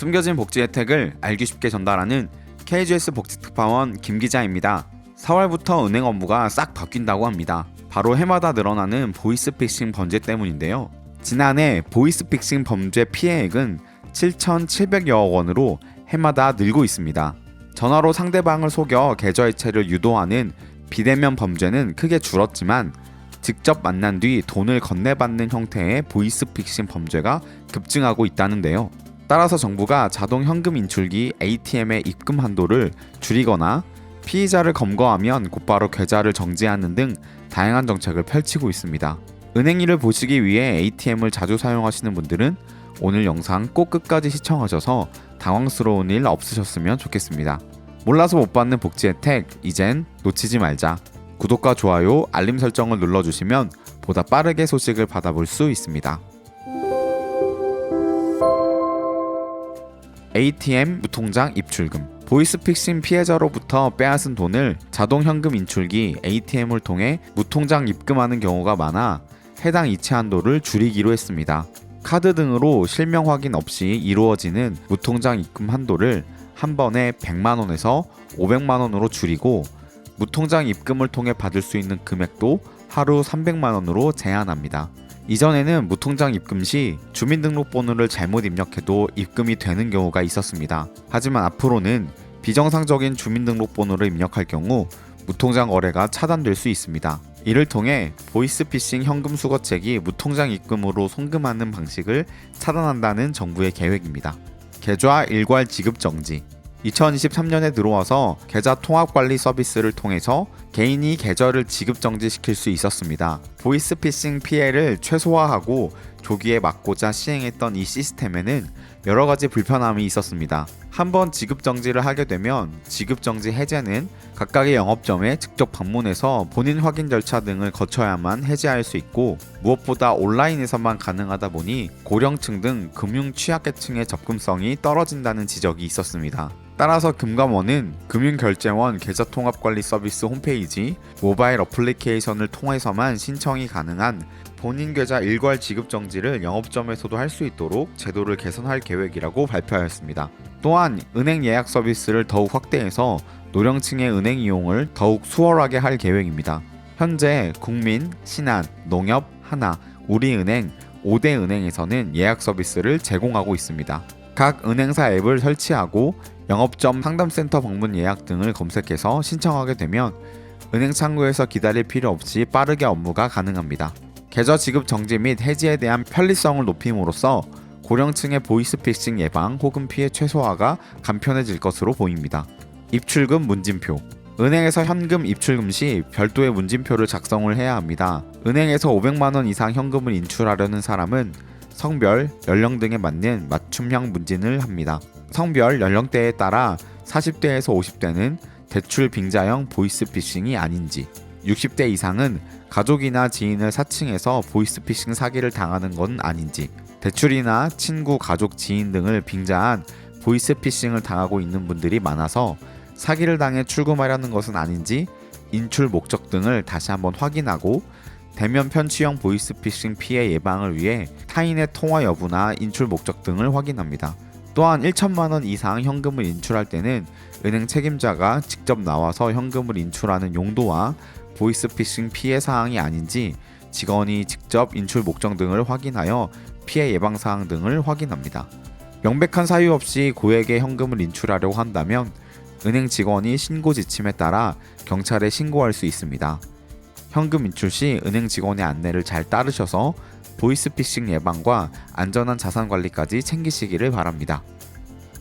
숨겨진 복지 혜택을 알기 쉽게 전달하는 KGS 복지특파원 김기자입니다. 4월부터 은행 업무가 싹 바뀐다고 합니다. 바로 해마다 늘어나는 보이스피싱 범죄 때문인데요. 지난해 보이스피싱 범죄 피해액은 7,700여억 원으로 해마다 늘고 있습니다. 전화로 상대방을 속여 계좌 이체를 유도하는 비대면 범죄는 크게 줄었지만 직접 만난 뒤 돈을 건네받는 형태의 보이스피싱 범죄가 급증하고 있다는데요. 따라서 정부가 자동 현금 인출기 ATM의 입금 한도를 줄이거나 피의자를 검거하면 곧바로 계좌를 정지하는 등 다양한 정책을 펼치고 있습니다. 은행 일을 보시기 위해 ATM을 자주 사용하시는 분들은 오늘 영상 꼭 끝까지 시청하셔서 당황스러운 일 없으셨으면 좋겠습니다. 몰라서 못 받는 복지 혜택, 이젠 놓치지 말자. 구독과 좋아요, 알림 설정을 눌러주시면 보다 빠르게 소식을 받아볼 수 있습니다. ATM 무통장 입출금. 보이스피싱 피해자로부터 빼앗은 돈을 자동 현금 인출기 ATM을 통해 무통장 입금하는 경우가 많아 해당 이체 한도를 줄이기로 했습니다. 카드 등으로 실명 확인 없이 이루어지는 무통장 입금 한도를 한 번에 100만 원에서 500만 원으로 줄이고 무통장 입금을 통해 받을 수 있는 금액도 하루 300만 원으로 제한합니다. 이전에는 무통장 입금 시 주민등록번호를 잘못 입력해도 입금이 되는 경우가 있었습니다. 하지만 앞으로는 비정상적인 주민등록번호를 입력할 경우 무통장 거래가 차단될 수 있습니다. 이를 통해 보이스피싱 현금 수거책이 무통장 입금으로 송금하는 방식을 차단한다는 정부의 계획입니다. 계좌 일괄 지급 정지. 2023년에 들어와서 계좌 통합 관리 서비스를 통해서 개인이 계좌를 지급 정지시킬 수 있었습니다. 보이스피싱 피해를 최소화하고 조기에 막고자 시행했던 이 시스템에는 여러 가지 불편함이 있었습니다. 한번 지급 정지를 하게 되면 지급 정지 해제는 각각의 영업점에 직접 방문해서 본인 확인 절차 등을 거쳐야만 해제할 수 있고 무엇보다 온라인에서만 가능하다 보니 고령층 등 금융 취약계층의 접근성이 떨어진다는 지적이 있었습니다. 따라서 금감원은 금융결제원 계좌통합관리 서비스 홈페이지 모바일 어플리케이션을 통해서만 신청이 가능한 본인 계좌 일괄 지급 정지를 영업점에서도 할 수 있도록 제도를 개선할 계획이라고 발표하였습니다. 또한 은행 예약 서비스를 더욱 확대해서 노령층의 은행 이용을 더욱 수월하게 할 계획입니다. 현재 국민, 신한, 농협, 하나, 우리은행, 5대 은행에서는 예약 서비스를 제공하고 있습니다. 각 은행사 앱을 설치하고 영업점 상담센터 방문 예약 등을 검색해서 신청하게 되면 은행 창구에서 기다릴 필요 없이 빠르게 업무가 가능합니다. 계좌 지급 정지 및 해지에 대한 편리성을 높임으로써 고령층의 보이스피싱 예방 혹은 피해 최소화가 간편해질 것으로 보입니다. 입출금 문진표. 은행에서 현금 입출금 시 별도의 문진표를 작성을 해야 합니다. 은행에서 500만 원 이상 현금을 인출하려는 사람은 성별, 연령 등에 맞는 맞춤형 문진을 합니다. 성별, 연령대에 따라 40대에서 50대는 대출 빙자형 보이스피싱이 아닌지, 60대 이상은 가족이나 지인을 사칭해서 보이스피싱 사기를 당하는 건 아닌지, 대출이나 친구, 가족, 지인 등을 빙자한 보이스피싱을 당하고 있는 분들이 많아서 사기를 당해 출금하려는 것은 아닌지 인출 목적 등을 다시 한번 확인하고 대면 편취형 보이스피싱 피해 예방을 위해 타인의 통화 여부나 인출 목적 등을 확인합니다. 또한 1천만 원 이상 현금을 인출할 때는 은행 책임자가 직접 나와서 현금을 인출하는 용도와 보이스피싱 피해 사항이 아닌지 직원이 직접 인출 목적 등을 확인하여 피해 예방 사항 등을 확인합니다. 명백한 사유 없이 고액의 현금을 인출하려고 한다면 은행 직원이 신고 지침에 따라 경찰에 신고할 수 있습니다. 현금 인출 시 은행 직원의 안내를 잘 따르셔서 보이스피싱 예방과 안전한 자산 관리까지 챙기시기를 바랍니다.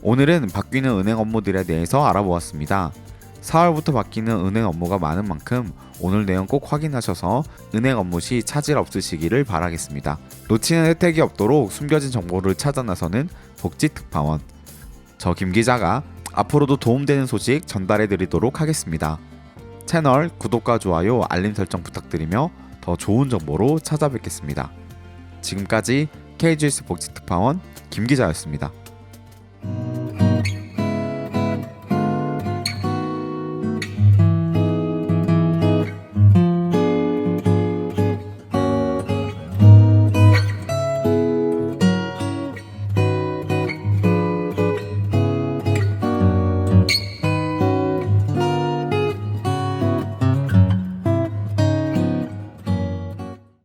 오늘은 바뀌는 은행 업무들에 대해서 알아보았습니다. 4월부터 바뀌는 은행 업무가 많은 만큼 오늘 내용 꼭 확인하셔서 은행 업무 시 차질 없으시기를 바라겠습니다. 놓치는 혜택이 없도록 숨겨진 정보를 찾아 나서는 복지특파원. 저 김기자가 앞으로도 도움되는 소식 전달해 드리도록 하겠습니다. 채널 구독과 좋아요, 알림 설정 부탁드리며 더 좋은 정보로 찾아뵙겠습니다. 지금까지 KGS 복지특파원 김기자였습니다.